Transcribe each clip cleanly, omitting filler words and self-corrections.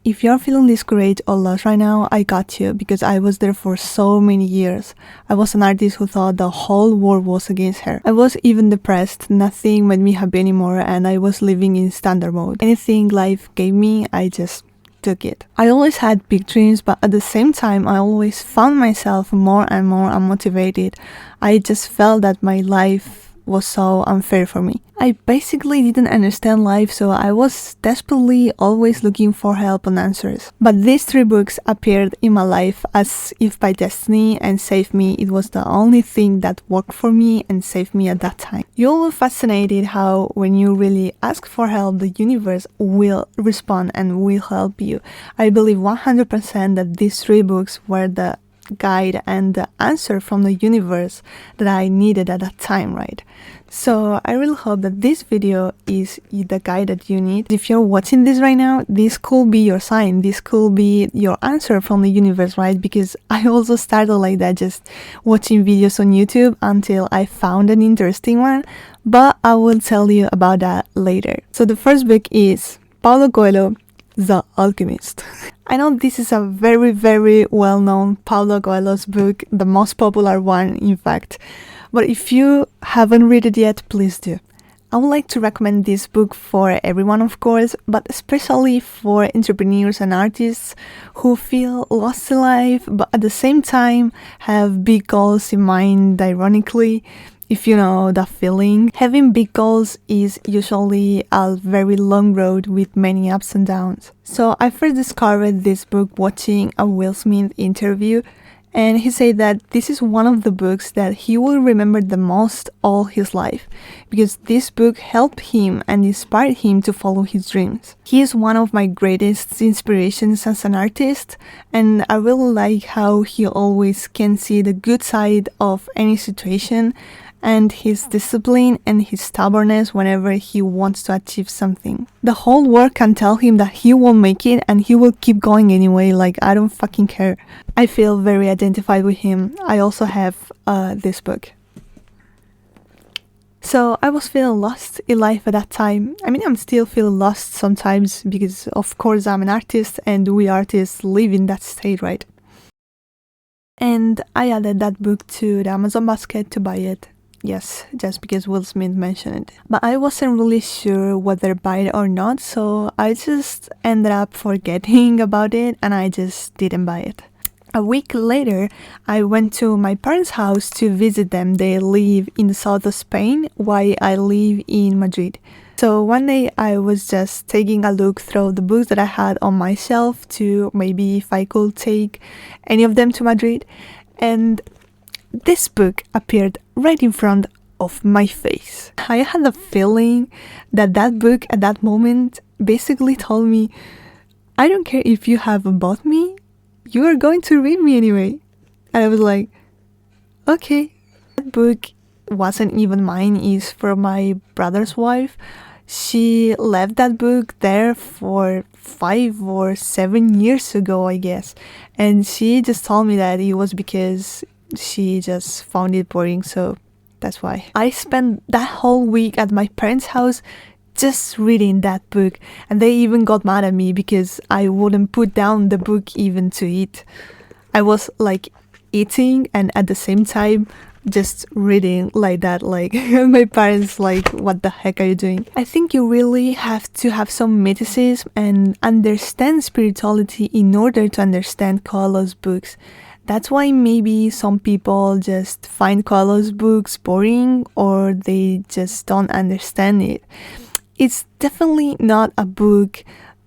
If you're feeling discouraged or lost right now, I got you, because I was there for so many years. I was an artist who thought the whole world was against her. I was even depressed, nothing made me happy anymore, and I was living in standard mode. Anything life gave me, I just took it. I always had big dreams, but at the same time, I always found myself more and more unmotivated. I just felt that my life was so unfair for me. I basically didn't understand life, so I was desperately always looking for help and answers. But these 3 books appeared in my life as if by destiny and saved me. It was the only thing that worked for me and saved me at that time. You'll be fascinated how when you really ask for help, the universe will respond and will help you. I believe 100% that these 3 books were the guide and the answer from the universe that I needed at that time, right? So I really hope that this video is the guide that you need. If you're watching this right now, this could be your sign, this could be your answer from the universe, right? Because I also started like that, just watching videos on YouTube until I found an interesting one, but I will tell you about that later. So the first book is Paulo Coelho, The Alchemist. I know this is a very, very well-known Paulo Coelho's book, the most popular one, in fact. But if you haven't read it yet, please do. I would like to recommend this book for everyone, of course, but especially for entrepreneurs and artists who feel lost in life, but at the same time have big goals in mind, ironically. If you know that feeling, having big goals is usually a very long road with many ups and downs. So I first discovered this book watching a Will Smith interview, and he said that this is one of the books that he will remember the most all his life, because this book helped him and inspired him to follow his dreams. He is one of my greatest inspirations as an artist, and I really like how he always can see the good side of any situation, and his discipline and his stubbornness whenever he wants to achieve something. The whole world can tell him that he won't make it and he will keep going anyway, like I don't fucking care. I feel very identified with him. I also have this book. So I was feeling lost in life at that time. I mean, I'm still feeling lost sometimes because of course I'm an artist and we artists live in that state, right? And I added that book to the Amazon basket to buy it. Yes, just because Will Smith mentioned it. But I wasn't really sure whether buy it or not, so I just ended up forgetting about it and I just didn't buy it. A week later, I went to my parents' house to visit them. They live in the south of Spain, while I live in Madrid. So one day I was just taking a look through the books that I had on my shelf to maybe if I could take any of them to Madrid, and this book appeared right in front of my face. I had a feeling that that book at that moment basically told me, I don't care if you haven't bought me, you are going to read me anyway. And I was like, okay. That book wasn't even mine, it's from my brother's wife. She left that book there for 5 or 7 years ago, I guess. And she just told me that it was because she just found it boring, so that's why. I spent that whole week at my parents' house just reading that book, and they even got mad at me because I wouldn't put down the book even to eat. I was like eating and at the same time just reading like that, like my parents like, what the heck are you doing? I think you really have to have some mysticism and understand spirituality in order to understand Coelho's books. That's why maybe some people just find Coelho's books boring or they just don't understand it. It's definitely not a book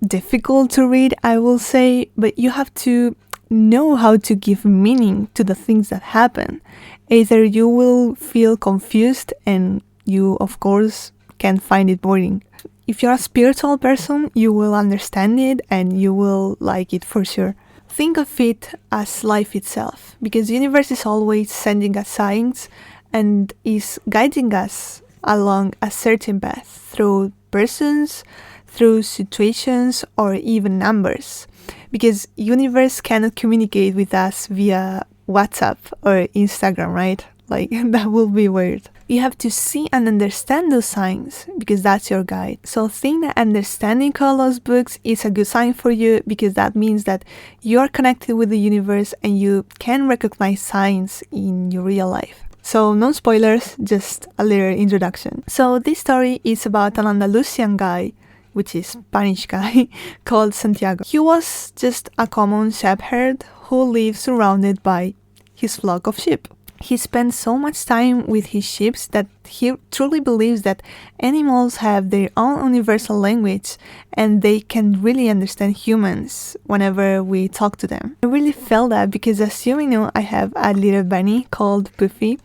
difficult to read, I will say, but you have to know how to give meaning to the things that happen. Either you will feel confused and you, of course, can find it boring. If you're a spiritual person, you will understand it and you will like it for sure. Think of it as life itself, because the universe is always sending us signs and is guiding us along a certain path through persons, through situations, or even numbers. Because universe cannot communicate with us via WhatsApp or Instagram, right? Like, that will be weird. You have to see and understand those signs because that's your guide. So think that understanding all those books is a good sign for you because that means that you are connected with the universe and you can recognize signs in your real life. So no spoilers, just a little introduction. So this story is about an Andalusian guy, which is Spanish guy, called Santiago. He was just a common shepherd who lived surrounded by his flock of sheep. He spends so much time with his sheep that he truly believes that animals have their own universal language and they can really understand humans whenever we talk to them. I really felt that because, as you may know, I have a little bunny called Puffy,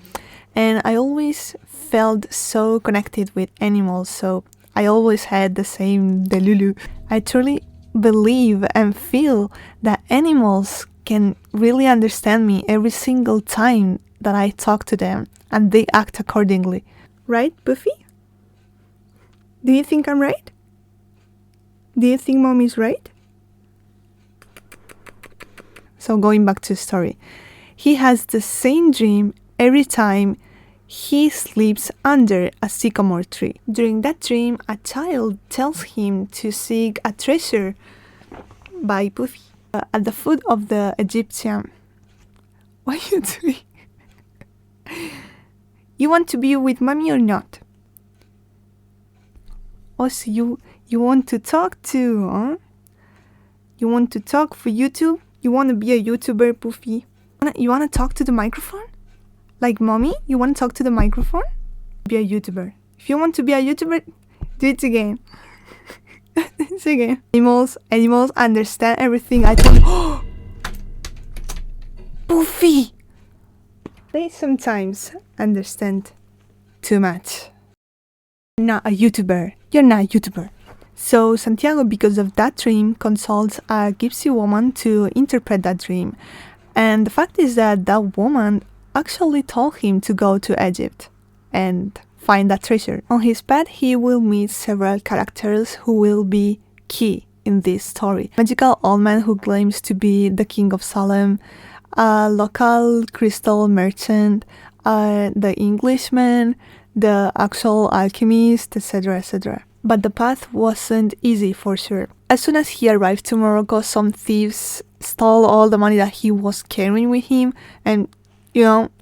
and I always felt so connected with animals, so I always had the same delulu. I truly believe and feel that animals can really understand me every single time that I talk to them, and they act accordingly. Right, Buffy? Do you think I'm right? Do you think Mommy's right? So going back to the story. He has the same dream every time he sleeps under a sycamore tree. During that dream, a child tells him to seek a treasure by Buffy at the foot of the Egyptian. What are you doing? You want to be with Mommy or not? Oh, so you want to talk too, huh? You want to talk for YouTube? You want to be a YouTuber, Puffy? You want to talk to the microphone? Like Mommy? You want to talk to the microphone? Be a YouTuber. If you want to be a YouTuber, do it again. It's again. Animals understand everything I tell you. Puffy! They sometimes understand too much. Not a YouTuber. You're not a YouTuber. So Santiago, because of that dream, consults a gypsy woman to interpret that dream. And the fact is that that woman actually told him to go to Egypt and find that treasure. On his path, he will meet several characters who will be key in this story. Magical old man who claims to be the king of Salem, a local crystal merchant, the Englishman, the actual alchemist, etc., etc. But the path wasn't easy for sure. As soon as he arrived to Morocco, some thieves stole all the money that he was carrying with him, and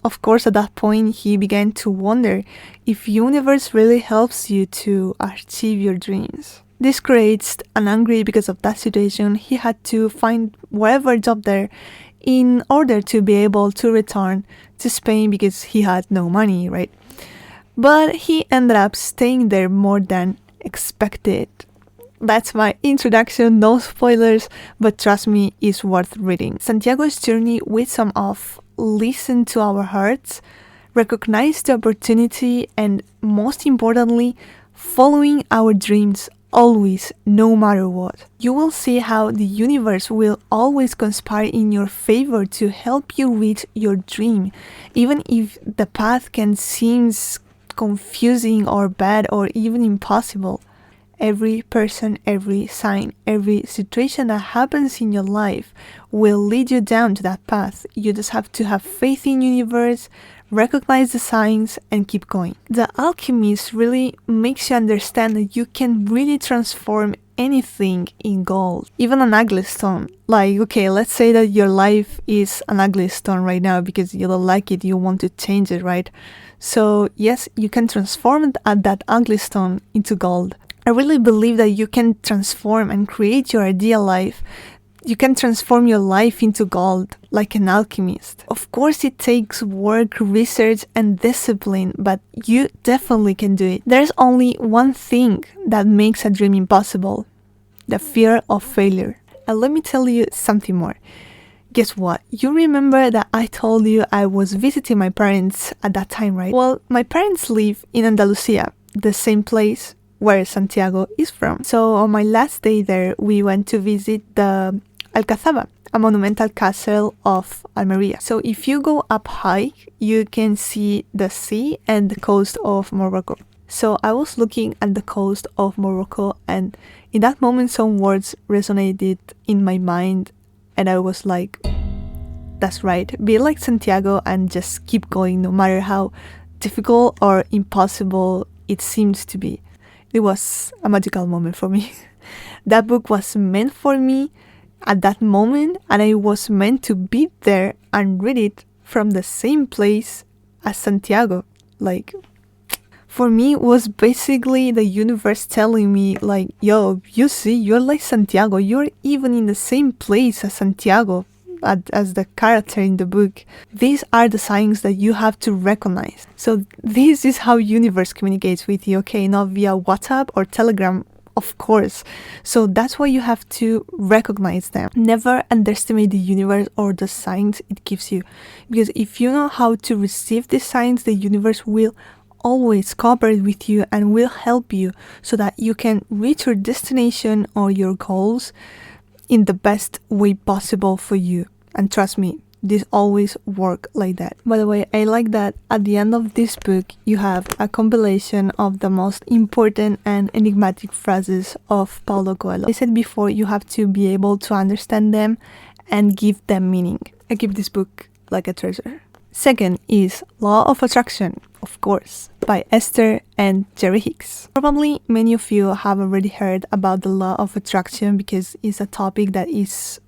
of course, at that point, he began to wonder if universe really helps you to achieve your dreams. This creates an angry because of that situation. He had to find whatever job there in order to be able to return to Spain because he had no money, right? But he ended up staying there more than expected. That's my introduction, no spoilers, but trust me, it's worth reading. Santiago's journey wisdom of listen to our hearts, recognize the opportunity, and most importantly, following our dreams always, no matter what. You will see how the universe will always conspire in your favor to help you reach your dream, even if the path can seem confusing or bad or even impossible. Every person, every sign, every situation that happens in your life will lead you down to that path. You just have to have faith in the universe, recognize the signs, and keep going. The Alchemist really makes you understand that you can really transform anything in gold, even an ugly stone. Like, okay, let's say that your life is an ugly stone right now because you don't like it, you want to change it, right? So yes, you can transform that ugly stone into gold. I really believe that you can transform and create your ideal life. You can transform your life into gold, like an alchemist. Of course, it takes work, research, and discipline, but you definitely can do it. There's only one thing that makes a dream impossible: the fear of failure. And let me tell you something more. Guess what? You remember that I told you I was visiting my parents at that time, right? Well, my parents live in Andalusia, the same place where Santiago is from. So on my last day there, we went to visit the Alcazaba, a monumental castle of Almeria. So if you go up high, you can see the sea and the coast of Morocco. So I was looking at the coast of Morocco, and in that moment some words resonated in my mind, and I was like, that's right, be like Santiago and just keep going no matter how difficult or impossible it seems to be. It was a magical moment for me. That book was meant for me at that moment, and I was meant to be there and read it from the same place as Santiago. Like, for me, it was basically the universe telling me, like, yo, you see, you're like Santiago. You're even in the same place as Santiago, as the character in the book. These are the signs that you have to recognize. So this is how universe communicates with you, okay? Not via WhatsApp or Telegram, of course. So that's why you have to recognize them. Never underestimate the universe or the signs it gives you. Because if you know how to receive these signs, the universe will always cooperate with you and will help you so that you can reach your destination or your goals in the best way possible for you. And trust me, this always works like that. By the way, I like that at the end of this book you have a compilation of the most important and enigmatic phrases of Paulo Coelho. I said before, you have to be able to understand them and give them meaning. I keep this book like a treasure. Second is Law of Attraction, of course, by Esther and Jerry Hicks. Probably many of you have already heard about the Law of Attraction because it's a topic that is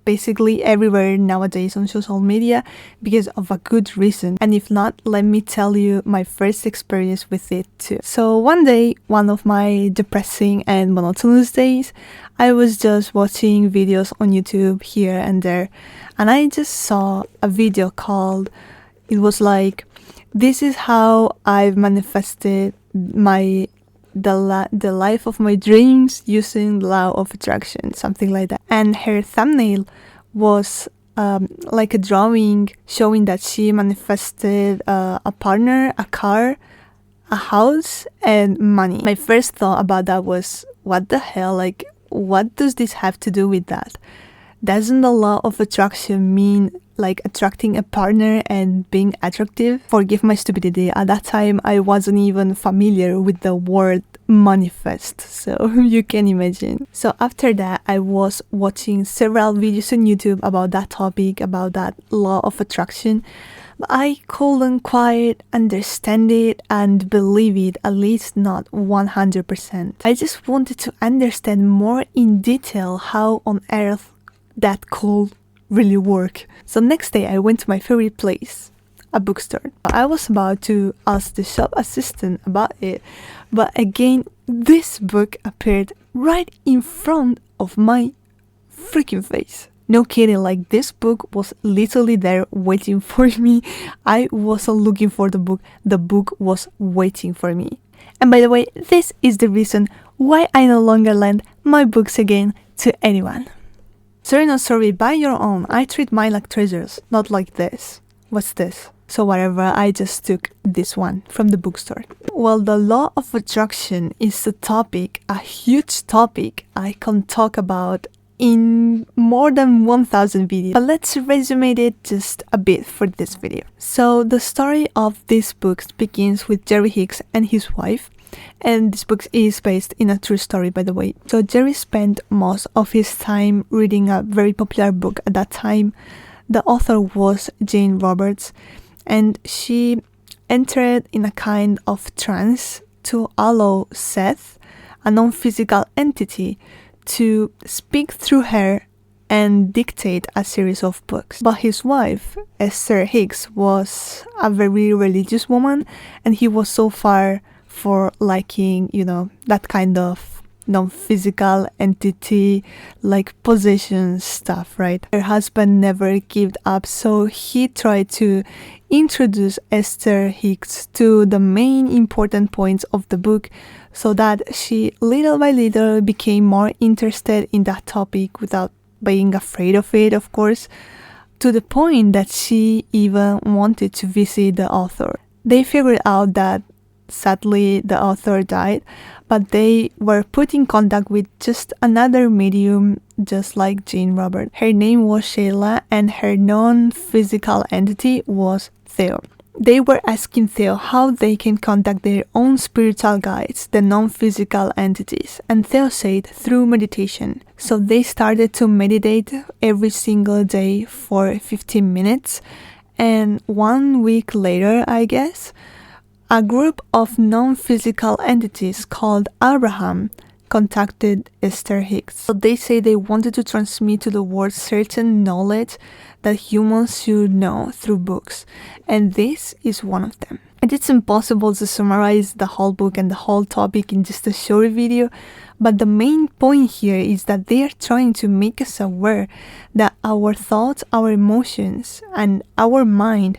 basically everywhere nowadays on social media because of a good reason. And if not, let me tell you my first experience with it too. So one day, one of my depressing and monotonous days, I was just watching videos on YouTube here and there, and I just saw a video called, it was like, this is how I've manifested the life of my dreams using the law of attraction, something like that. And her thumbnail was like a drawing showing that she manifested a partner, a car, a house, and money. My first thought about that was, what the hell? Like, what does this have to do with that? Doesn't the law of attraction mean like attracting a partner and being attractive? Forgive my stupidity. At that time, I wasn't even familiar with the word manifest, so you can imagine. So after that, I was watching several videos on YouTube about that topic, about that law of attraction. But I couldn't quite understand it and believe it, at least not 100%. I just wanted to understand more in detail how on earth that could really work. So next day I went to my favorite place, a bookstore. I was about to ask the shop assistant about it, but again this book appeared right in front of my freaking face. No kidding, like this book was literally there waiting for me. I wasn't looking for the book was waiting for me. And by the way, this is the reason why I no longer lend my books again to anyone. Sorry, not sorry, buy your own. I treat mine like treasures, not like this. What's this? So whatever, I just took this one from the bookstore. Well, the law of attraction is a topic, a huge topic I can talk about in more than 1000 videos. But let's resume it just a bit for this video. So the story of this book begins with Jerry Hicks and his wife. And this book is based in a true story, by the way. So Jerry spent most of his time reading a very popular book at that time. The author was Jane Roberts, and she entered in a kind of trance to allow Seth, a non-physical entity, to speak through her and dictate a series of books. But his wife, Esther Hicks, was a very religious woman, and he was so far for liking, that kind of non-physical entity, like possession stuff, right? Her husband never gave up, so he tried to introduce Esther Hicks to the main important points of the book so that she little by little became more interested in that topic without being afraid of it, of course, to the point that she even wanted to visit the author. They figured out that sadly the author died, but they were put in contact with just another medium just like Jane Roberts. Her name was Sheila and her non-physical entity was Theo. They were asking Theo how they can contact their own spiritual guides, the non-physical entities, and Theo said through meditation. So they started to meditate every single day for 15 minutes, and 1 week later, I guess, A group of non-physical entities called Abraham contacted Esther Hicks. So they say they wanted to transmit to the world certain knowledge that humans should know through books, and this is one of them. And it's impossible to summarize the whole book and the whole topic in just a short video, but the main point here is that they are trying to make us aware that our thoughts, our emotions, and our mind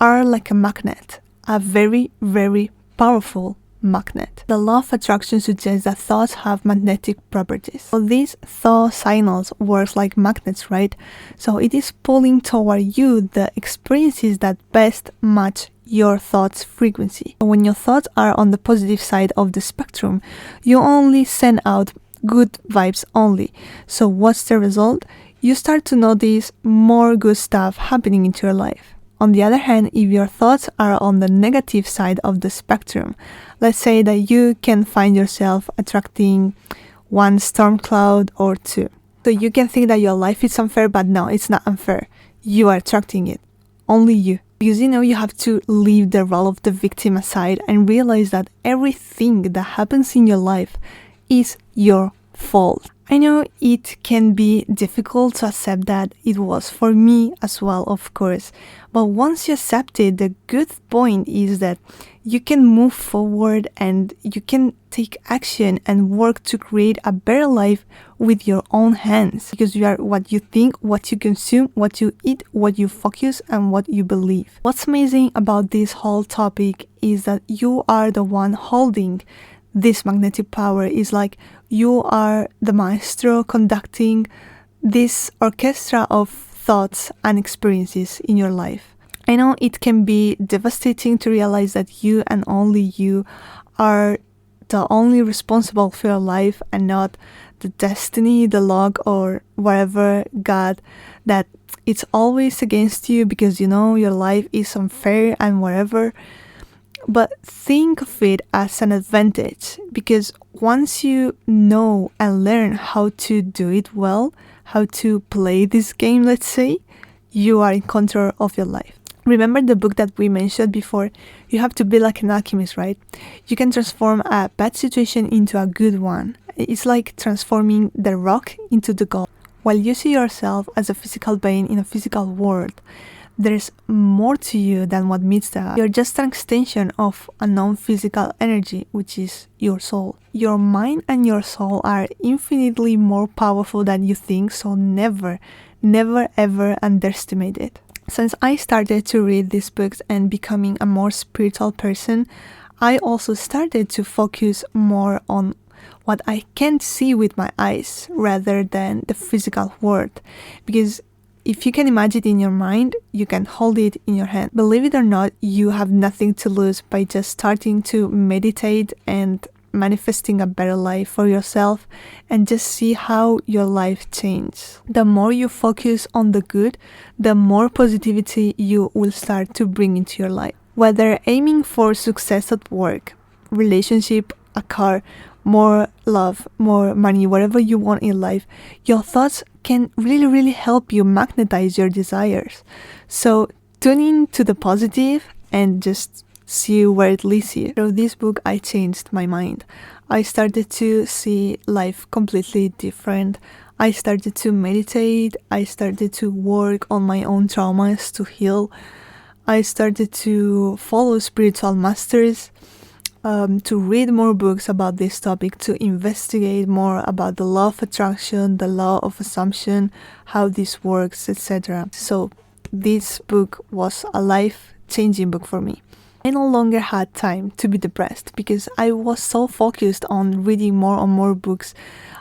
are like a magnet, a very, very powerful magnet. The law of attraction suggests that thoughts have magnetic properties. So these thought signals work like magnets, right? So it is pulling toward you the experiences that best match your thoughts frequency. When your thoughts are on the positive side of the spectrum, you only send out good vibes only. So what's the result? You start to notice more good stuff happening into your life. On the other hand, if your thoughts are on the negative side of the spectrum, let's say that you can find yourself attracting one storm cloud or two. So you can think that your life is unfair, but no, it's not unfair. You are attracting it. Only you. Because you have to leave the role of the victim aside and realize that everything that happens in your life is your fault. I know it can be difficult to accept that. It was for me as well, of course. But once you accept it, the good point is that you can move forward and you can take action and work to create a better life with your own hands. Because you are what you think, what you consume, what you eat, what you focus, and what you believe. What's amazing about this whole topic is that you are the one holding this magnetic power. Is like you are the maestro conducting this orchestra of thoughts and experiences in your life. I know it can be devastating to realize that you and only you are the only responsible for your life and not the destiny, the luck, or whatever God, that it's always against you because your life is unfair and whatever. But think of it as an advantage, because once you know and learn how to do it well, how to play this game, let's say, you are in control of your life. Remember the book that we mentioned before? You have to be like an alchemist, right? You can transform a bad situation into a good one. It's like transforming the rock into the gold. While you see yourself as a physical being in a physical world, there's more to you than what meets the eye. You're just an extension of a non-physical energy, which is your soul. Your mind and your soul are infinitely more powerful than you think, so never, never ever underestimate it. Since I started to read these books and becoming a more spiritual person, I also started to focus more on what I can't see with my eyes rather than the physical world. Because if you can imagine it in your mind, you can hold it in your hand. Believe it or not, you have nothing to lose by just starting to meditate and manifesting a better life for yourself, and just see how your life changes. The more you focus on the good, the more positivity you will start to bring into your life. Whether aiming for success at work, relationship, a car, more love, more money, whatever you want in life, your thoughts can really, really help you magnetize your desires. So tune in to the positive and just see where it leads you. Through this book, I changed my mind. I started to see life completely different. I started to meditate. I started to work on my own traumas to heal. I started to follow spiritual masters, to read more books about this topic, to investigate more about the law of attraction, the law of assumption, how this works, etc. So this book was a life-changing book for me. I no longer had time to be depressed because I was so focused on reading more and more books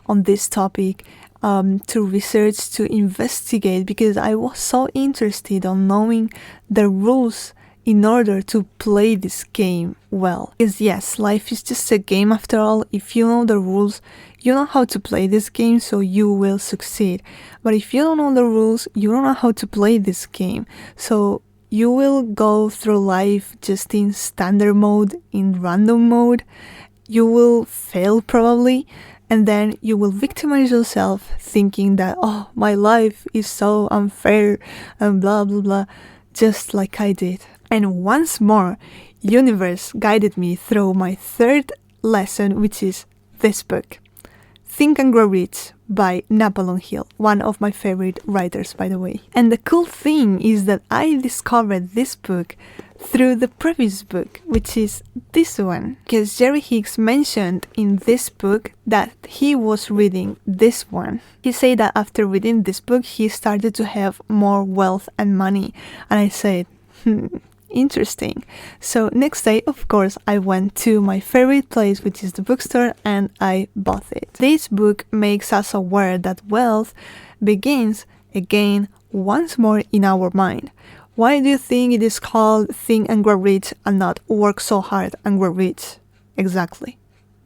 on this topic, to research, to investigate, because I was so interested on knowing the rules in order to play this game well. Because yes, life is just a game after all. If you know the rules, you know how to play this game, so you will succeed. But if you don't know the rules, you don't know how to play this game. So you will go through life just in standard mode, in random mode. You will fail probably, and then you will victimize yourself thinking that, oh, my life is so unfair and blah blah blah, just like I did. And once more, universe guided me through my third lesson, which is this book, Think and Grow Rich by Napoleon Hill, one of my favorite writers, by the way. And the cool thing is that I discovered this book through the previous book, which is this one, because Jerry Hicks mentioned in this book that he was reading this one. He said that after reading this book, he started to have more wealth and money. And I said, interesting. So next day, of course, I went to my favorite place, which is the bookstore, and I bought it. This book makes us aware that wealth begins again once more in our mind. Why do you think it is called Think and Grow Rich and not Work So Hard and Grow Rich? Exactly.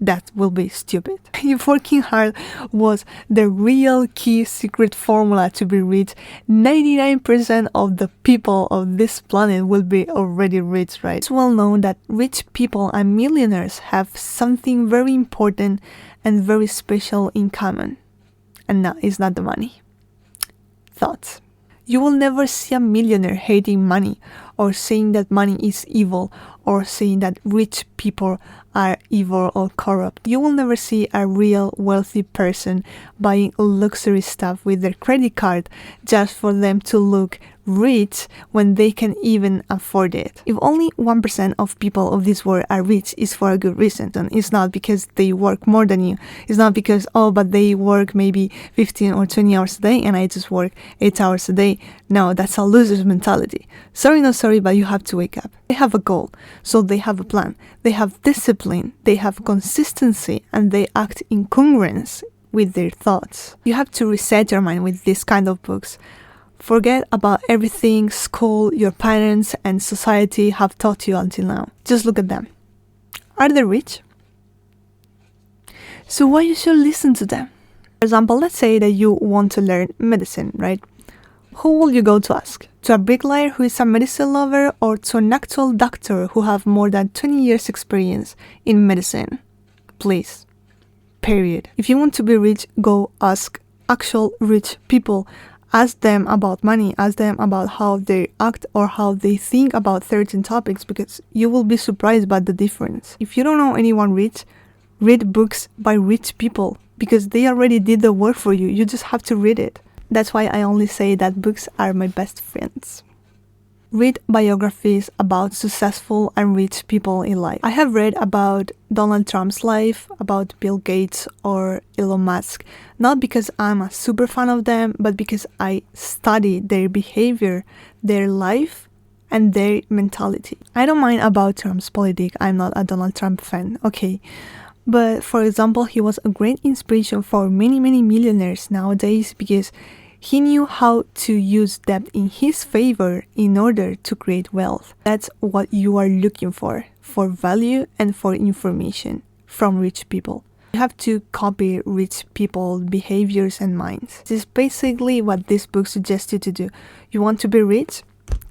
That will be stupid. If working hard was the real key secret formula to be rich, 99% of the people of this planet will be already rich, right? It's well known that rich people and millionaires have something very important and very special in common. And no, it's not the money. Thoughts. You will never see a millionaire hating money or saying that money is evil or saying that rich people are evil or corrupt. You will never see a real wealthy person buying luxury stuff with their credit card just for them to look rich when they can even afford it. If only 1% of people of this world are rich, it's for a good reason. And it's not because they work more than you. It's not because, oh, but they work maybe 15 or 20 hours a day and I just work 8 hours a day. No, that's a loser's mentality. Sorry, not sorry, but you have to wake up. They have a goal, so they have a plan. They have discipline, they have consistency, and they act in congruence with their thoughts. You have to reset your mind with this kind of books. Forget about everything school, your parents, and society have taught you until now. Just look at them. Are they rich? So why you should listen to them? For example, let's say that you want to learn medicine, right? Who will you go to ask? To a bricklayer who is a medicine lover or to an actual doctor who have more than 20 years experience in medicine? Please. Period. If you want to be rich, go ask actual rich people. Ask them about money, ask them about how they act or how they think about certain topics, because you will be surprised by the difference. If you don't know anyone rich, read books by rich people because they already did the work for you. You just have to read it. That's why I only say that books are my best friends. Read biographies about successful and rich people in life. I have read about Donald Trump's life, about Bill Gates or Elon Musk, not because I'm a super fan of them, but because I study their behavior, their life, and their mentality. I don't mind about Trump's politics. I'm not a Donald Trump fan, okay? But for example, he was a great inspiration for many millionaires nowadays because he knew how to use debt in his favor in order to create wealth. That's what you are looking for value and for information from rich people. You have to copy rich people's behaviors and minds. This is basically what this book suggests you to do. You want to be rich?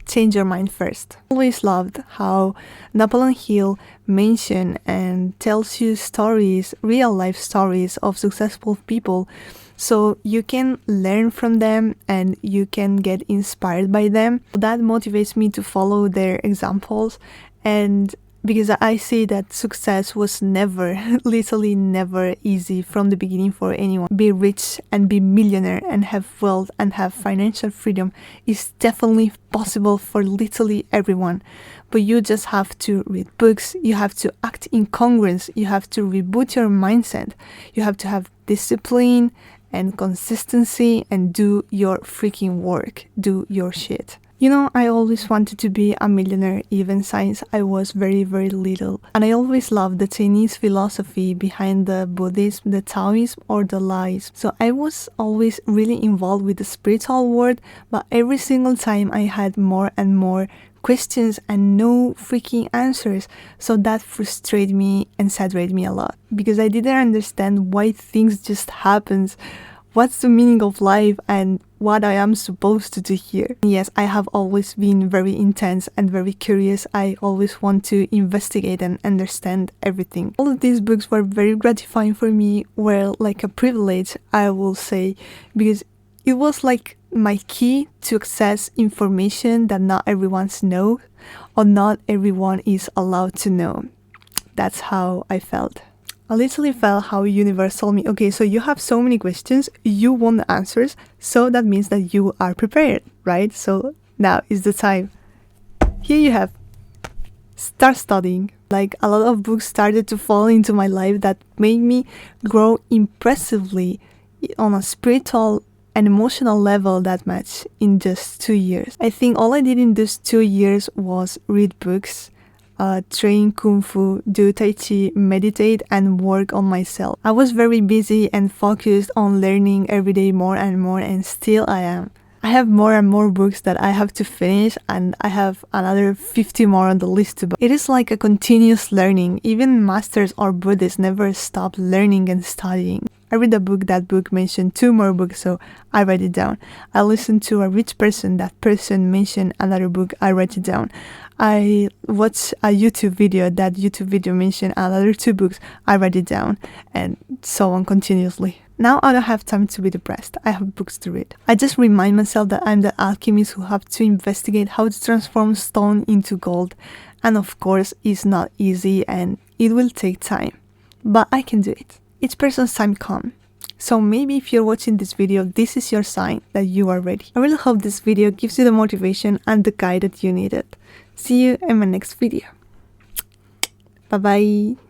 Change your mind first. I always loved how Napoleon Hill mentioned and tells you stories, real life stories of successful people, so you can learn from them and you can get inspired by them. That motivates me to follow their examples, and because I see that success was never, literally never easy from the beginning for anyone. Be rich and be millionaire and have wealth and have financial freedom is definitely possible for literally everyone. But you just have to read books, you have to act in congruence, you have to reboot your mindset, you have to have discipline and consistency and do your freaking work, do your shit. You know, I always wanted to be a millionaire even since I was very little. And I always loved the Chinese philosophy behind the Buddhism, the Taoism, or the Laoism. So I was always really involved with the spiritual world, but every single time I had more and more questions and no freaking answers. So that frustrated me and saturated me a lot because I didn't understand why things just happen. What's the meaning of life and what I am supposed to do here? Yes, I have always been very intense and very curious. I always want to investigate and understand everything. All of these books were very gratifying for me, were like a privilege, I will say, because It was like my key to access information that not everyone knows or not everyone is allowed to know. That's how I felt. I literally felt how universe told me, okay, so you have so many questions, you want the answers, so that means that you are prepared, right? So now is the time. Here you have, start studying. Like a lot of books started to fall into my life that made me grow impressively on a spiritual and emotional level that much in just 2 years. I think all I did in those 2 years was read books, train Kung Fu, do Tai Chi, meditate, and work on myself. I was very busy and focused on learning every day more, and still I am. I have more and more books that I have to finish, and I have another 50 more on the list to buy. It is like a continuous learning. Even masters or Buddhists never stop learning and studying. I read a book, that book mentioned 2 more books, so I write it down. I listened to a rich person, that person mentioned another book, I write it down. I watch a YouTube video, that YouTube video mentioned another 2 books, I write it down, and so on continuously. Now I don't have time to be depressed, I have books to read. I just remind myself that I'm the alchemist who have to investigate how to transform stone into gold. And of course, it's not easy and it will take time. But I can do it. Each person's time comes. So maybe if you're watching this video, this is your sign that you are ready. I really hope this video gives you the motivation and the guide that you needed. See you in my next video. Bye bye.